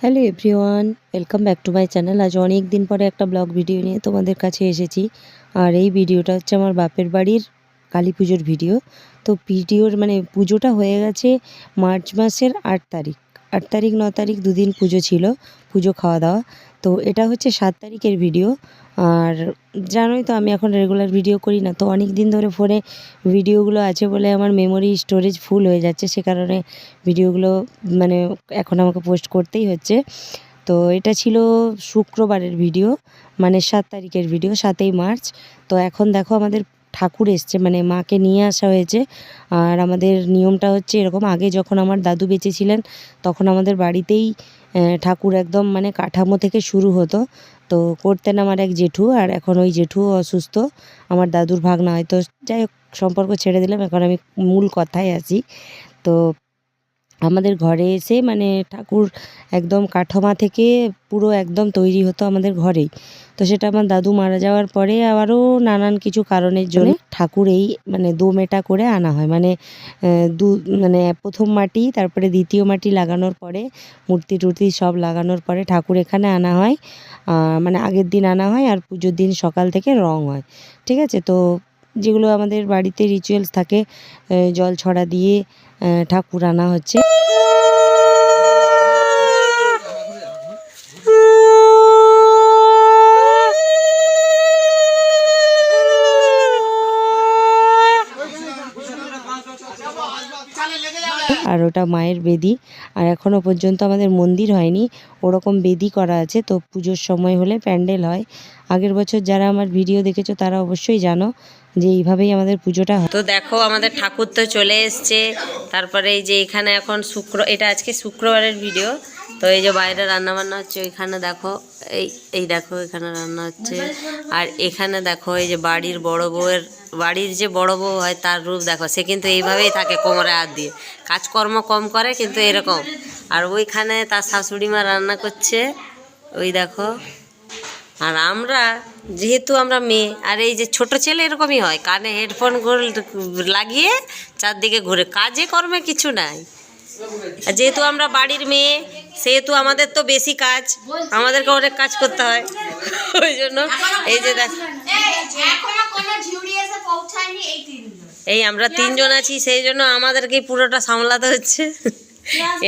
Hello everyone, welcome back to my channel. আজ অনেক দিন পরে একটা ব্লগ ভিডিও নিয়ে তোমাদের কাছে এসেছি। আর এই ভিডিওটা হচ্ছে আমার বাপের বাড়ির কালী পুজোর ভিডিও। তো ভিডিওর পুজোটা হয়ে গেছে মার্চ মাসের 8 তারিখ। 8 তারিখ 9 তারিখ দুদিন পুজো ছিল, পুজো খাওয়া দাওয়া। তো এটা হচ্ছে 7 তারিখের ভিডিও। আর জানোই তো আমি এখন রেগুলার ভিডিও করি না, তো অনেক দিন ধরে ফোনে ভিডিওগুলো আছে বলে আমার মেমোরি স্টোরেজ ফুল হয়ে যাচ্ছে, সে কারণে ভিডিওগুলো মানে এখন আমাকে পোস্ট করতেই হচ্ছে। তো এটা ছিল শুক্রবারের ভিডিও, 7 তারিখের ভিডিও, 7ই মার্চ। তো এখন দেখো আমাদের ঠাকুর এসছে, মাকে নিয়ে আসা হয়েছে। আর আমাদের নিয়মটা হচ্ছে এরকম, আগে যখন আমার দাদু বেঁচে ছিলেন তখন আমাদের বাড়িতেই ঠাকুর একদম কাঠামো থেকে শুরু হতো। তো করতেন আমার এক জেঠু, আর এখন ওই জেঠু অসুস্থ, আমার দাদুর ভাগনা। হয়তো যাই হোক, সম্পর্ক ছেড়ে দিলাম, এখন আমি মূল কথায় আছি। তো আমাদের ঘরে এসে ঠাকুর একদম কাঠামো থেকে পুরো একদম তৈরি হতো আমাদের ঘরেই। তো সেটা আমার দাদু মারা যাওয়ার পরে আবারও নানান কিছু কারণের জন্য ঠাকুর এই দোমেটা করে আনা হয়। দু প্রথম মাটি, তারপরে দ্বিতীয় মাটি লাগানোর পরে মূর্তি টুর্তি সব লাগানোর পরে ঠাকুর এখানে আনা হয়। আগের দিন আনা হয়, আর পুজোর দিন সকাল থেকে রং হয়। ঠিক আছে, তো যেগুলো আমাদের বাড়িতে রিচুয়ালস থাকে, জল ছড়া দিয়ে ঠাকুর আনা হচ্ছে। আর ওটা মায়ের বেদি, আর এখনও পর্যন্ত আমাদের মন্দির হয়নি, ওরকম বেদি করা আছে। তো পুজোর সময় হলে প্যান্ডেল হয়। আগের বছর যারা আমার ভিডিও দেখেছো তারা অবশ্যই জানো যে এইভাবেই আমাদের পুজোটা হয়। তো দেখো আমাদের ঠাকুর তো চলে এসছে। তারপরে এই যে এখানে এখন এটা আজকে শুক্রবারের ভিডিও। তো এই যে বাইরে রান্না বান্না হচ্ছে, ওইখানে দেখো এই দেখো এখানে রান্না হচ্ছে। আর এখানে দেখো এই যে বাড়ির যে বড় বউ হয় তার রূপ দেখো, সে কিন্তু এইভাবেই থাকে কোমরে হাত দিয়ে, কাজকর্ম কম করে কিন্তু এরকম। আর ওইখানে তার শাশুড়ি মা রান্না করছে, ওই দেখো। আর আমরা যেহেতু আমরা মেয়ে, আর এই যে ছোট ছেলে এরকমই হয়, কানে হেডফোন লাগিয়ে চারদিকে ঘুরে, কাজে কর্মে কিছু নাই। আর যেহেতু আমরা বাড়ির মেয়ে, সেহেতু আমাদের তো বেশি কাজ, আমাদেরকে অনেক কাজ করতে হয়। ওই জন্য এই যে দেখ, এই আমরা 3জন আছি, সেই জন্য আমাদেরকে পুরোটা সামলাতে হচ্ছে।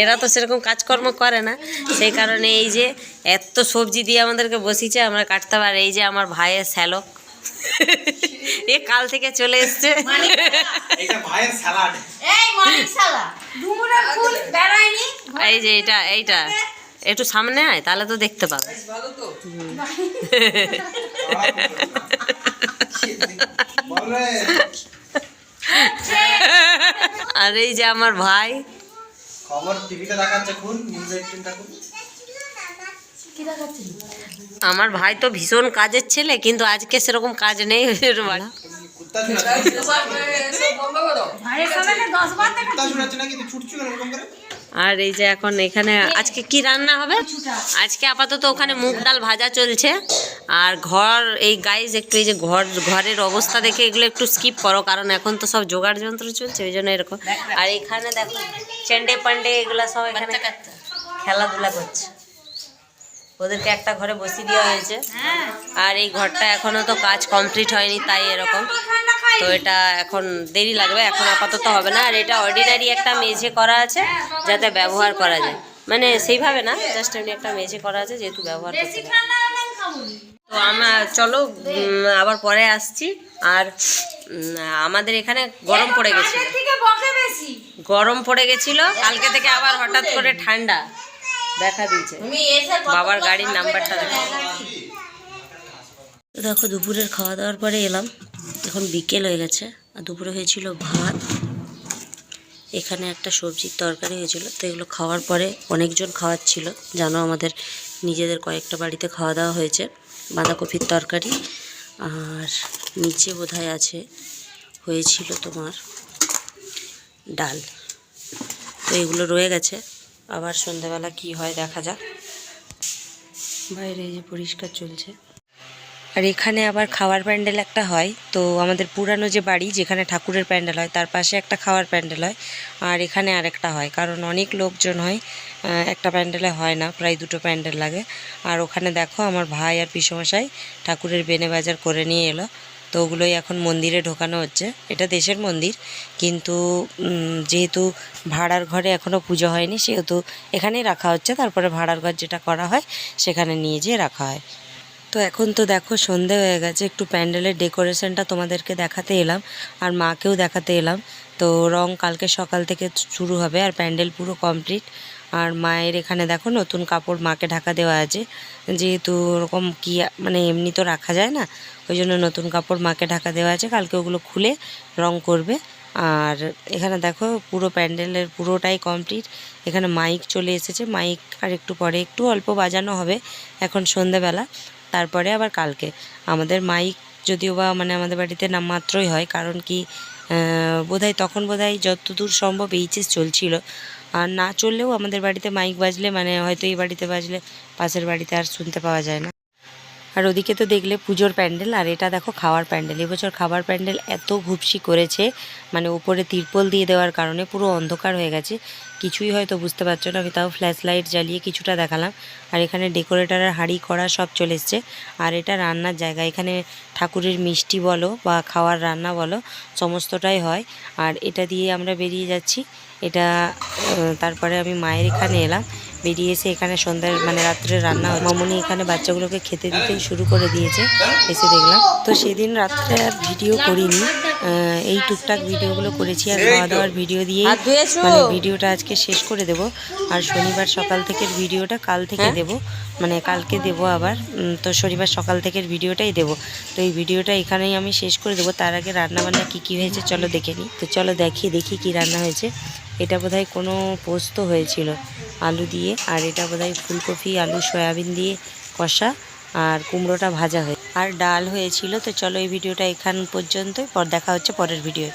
এরা তো সেরকম কাজকর্ম করে না, সেই কারণে এই যে এত সবজি দিয়ে আমাদেরকে বসিয়েছে, আমরা কাটতে পারি। এই যে আমার ভাইয়ের শ্যালক, এ কাল থেকে চলে এসছে। এই যে এইটা একটু সামনে আয়, তাহলে তো দেখতে পাবে। আর এই যে আমার ভাই, আমার ভাই তো ভীষণ কাজের ছেলে, কিন্তু আজকে সেরকম কাজ নেই। আর এই যে এখন এখানে আজকে কি রান্না হবে, আজকে আপাতত ওখানে মুগ ডাল ভাজা চলছে। আর এই গাইজ একটু এই যে ঘরের অবস্থা দেখে এগুলো একটু স্কিপ করো, কারণ এখন তো সব জোগাড় যন্ত্র চলছে, ওই জন্য এরকম। আর এখানে দেখো চেন্ডে পান্ডে এগুলো সব এখানে খেলাধুলা করছে, ওদেরকে একটা ঘরে বসিয়ে দেওয়া হয়েছে। আর এই ঘরটা এখনো তো কাজ কমপ্লিট হয়নি, তাই এরকম। তো এটা এখন দেরি লাগবে, এখন আপাতত হবে না। আর এটা অর্ডিনারি একটা মেঝে করা আছে, যাতে ব্যবহার করা যায়, সেইভাবে না, জাস্ট এমনি একটা মেঝে করা আছে, যেহেতু ব্যবহার করতে পারে। তো আমরা চলো আবার পরে আসছি। আর আমাদের এখানে গরম পড়ে গেছিল কালকে থেকে, আবার হঠাৎ করে ঠান্ডা দেখা দিয়েছে। বাবার গাড়ির নাম্বারটা দেখো। দুপুরের খাওয়া দাওয়ার পরে এলাম, এখন বিকেল হয়ে গেছে। আর দুপুরে হয়েছিল ভাত, এখানে একটা সবজির তরকারি হয়েছিল। তো এগুলো খাওয়ার পরে অনেকজন খাওয়াচ্ছিল, জানো আমাদের নিজেদের কয়েকটা বাড়িতে খাওয়া দাওয়া হয়েছে। বাঁধাকপির তরকারি, আর নিচে বোধহয় হয়েছিল তোমার ডাল। তো এগুলো রয়ে গেছে, আবার সন্ধ্যাবেলা কি হয় দেখা যাক। বাইরে এই যে পরিষ্কার চলছে। আর এখানে আবার খাওয়ার প্যান্ডেল একটা হয়। তো আমাদের পুরানো যে বাড়ি যেখানে ঠাকুরের প্যান্ডেল হয় তার পাশে একটা খাওয়ার প্যান্ডেল হয়, আর এখানে আরেকটা হয়, কারণ অনেক লোকজন হয়, একটা প্যান্ডেলে হয় না, প্রায় দুটো প্যান্ডেল লাগে। আর ওখানে দেখো আমার ভাই আর পিসমশাই ঠাকুরের বেনে বাজার করে নিয়ে এলো, তো ওগুলোই এখন মন্দিরে ঢোকানো হচ্ছে। এটা দেশের মন্দির, কিন্তু যেহেতু ভাড়ার ঘরে এখনও পুজো হয়নি সেহেতু এখানেই রাখা হচ্ছে, তারপরে ভাড়ার ঘর যেটা করা হয় সেখানে নিয়ে যেয়ে রাখা হয়। তো এখন তো দেখো সন্ধে হয়ে গেছে, একটু প্যান্ডেলের ডেকোরেশনটা তোমাদেরকে দেখাতে এলাম আর মাকেও দেখাতে এলাম। তো রং কালকে সকাল থেকে শুরু হবে আর প্যান্ডেল পুরো কমপ্লিট। আর মায়ের এখানে দেখো নতুন কাপড় মাকে ঢাকা দেওয়া আছে, যেহেতু ওরকম কি মানে এমনি তো রাখা যায় না, ওই জন্য নতুন কাপড় মাকে ঢাকা দেওয়া আছে, কালকে ওগুলো খুলে রং করবে। আর এখানে দেখো পুরো প্যান্ডেলের পুরোটাই কমপ্লিট। এখানে মাইক চলে এসেছে, মাইক আর একটু পরে একটু অল্প বাজানো হবে এখন সন্ধেবেলা, তারপরে আবার কালকে আমাদের মাইক যদিও বা মানে আমাদের বাড়িতে নামমাত্রই হয়, কারণ কি বোধহয় তখন বোধহয় যতদূর সম্ভব এইচএস চলছিল, আর না চললেও আমাদের বাড়িতে মাইক বাজলে মানে হয়তো এই বাড়িতে বাজলে পাশের বাড়িতে আর শুনতে পাওয়া যায় না। আর ওদিকে তো দেখলে পুজোর প্যান্ডেল, আর এটা দেখো খাওয়ার প্যান্ডেল। এবছর খাবার প্যান্ডেল এত ঘুপসি করেছে, মানে উপরে তিরপল দিয়ে দেওয়ার কারণে পুরো অন্ধকার হয়ে গেছে, কিছুই হয়তো বুঝতে পারছো না, আমি তাও ফ্ল্যাশ লাইট জ্বালিয়ে কিছুটা দেখালাম। আর এখানে ডেকোরেটরের হাঁড়ি কড়া সব চলে এসছে। আর এটা রান্নার জায়গা, এখানে ঠাকুরের মিষ্টি বলো বা খাওয়ার রান্না বলো সমস্তটাই হয়। আর এটা দিয়ে আমরা বেরিয়ে যাচ্ছি, এটা তারপরে আমি মায়ের এখানে এলাম, বেরিয়ে এসে এখানে সন্ধ্যার মানে রাত্রে রান্না হয়। মামুনি এখানে বাচ্চাগুলোকে খেতে দিতে শুরু করে দিয়েছে, এসে দেখলাম। তো সেদিন রাত্রে আর ভিডিও করিনি, এই টুকটাক ভিডিওগুলো করেছি আর খাওয়া দাওয়ার ভিডিও দিয়েই মানে ভিডিওটা আজকে শেষ করে দেব। আর শনিবার সকাল থেকের ভিডিওটা কাল থেকে দেব, মানে কালকে দেব আবার। তো শনিবার সকাল থেকের ভিডিওটাই দেব। তো এই ভিডিওটা এখানেই আমি শেষ করে দেবো। তার আগে রান্নাবান্না কী হয়েছে চলো দেখে নিই। তো চলো দেখি কী রান্না হয়েছে। এটা বোধহয় কোনো পোস্ত হয়েছিল আলু দিয়ে, আর এটা বোধহয় ফুলকপি আলু সয়াবিন দিয়ে কষা, আর কুমড়োটা ভাজা হয়ে, আর ডাল হয়েছিল। তো চলো এই ভিডিওটা এখান পর্যন্তই, পর দেখা হচ্ছে পরের ভিডিও।